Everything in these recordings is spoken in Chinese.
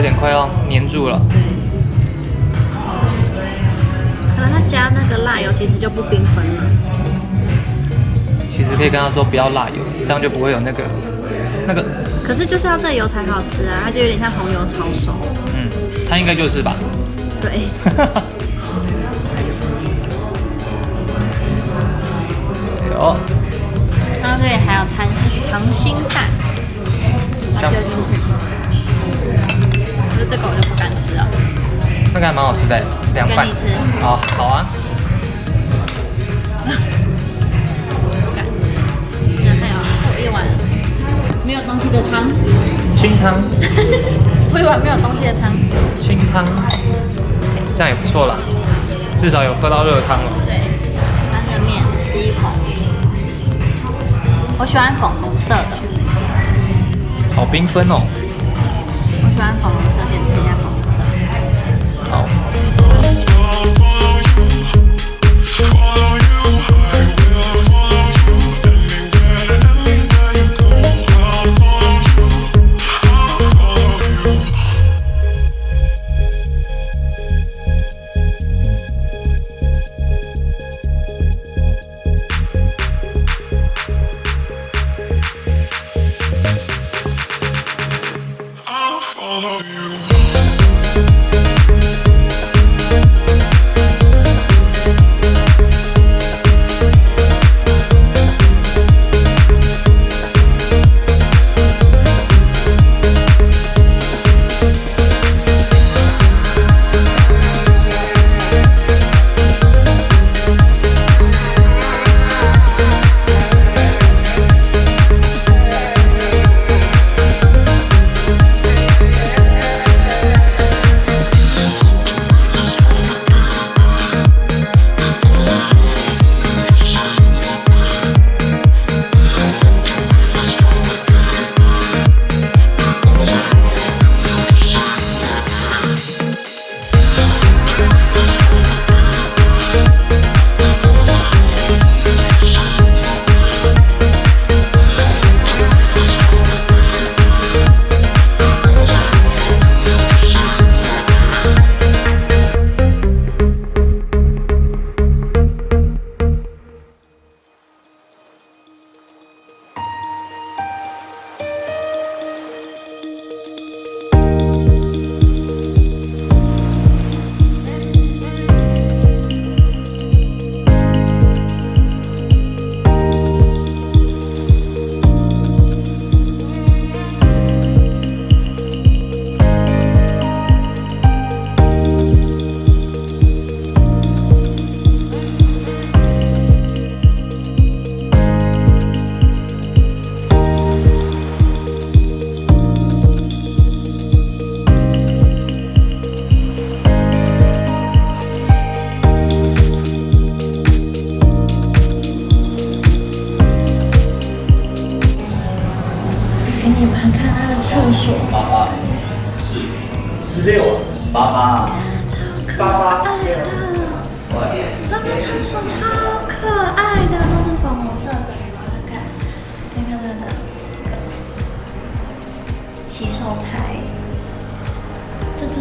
有点快要粘住了。对。可能他加那个辣油，其实就不缤纷了。其实可以跟他说不要辣油，这样就不会有那个。可是就是要这油才好吃啊，它就有点像红油抄手。它应该就是吧。对。有。然后这里还有溏心蛋，把它丢进去。可是这个我就不敢吃了。那个还蛮好吃的，凉拌。跟你吃。好啊。不敢吃。然后还有一碗没有东西的汤。清汤。我一碗没有东西的汤。清汤。这样也不错啦，至少有喝到热汤了。对，它的面吃一口。我喜欢粉红色的。好缤纷哦。我喜欢粉红色，先吃一下粉红色。好。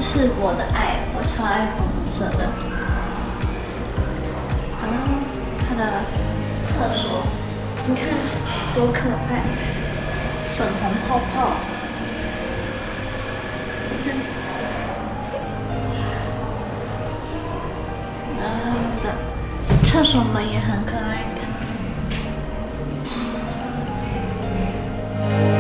是我的爱，我超爱粉红色的。然后它的厕所，你看多可爱，粉红泡泡。然后它的厕所门也很可爱的。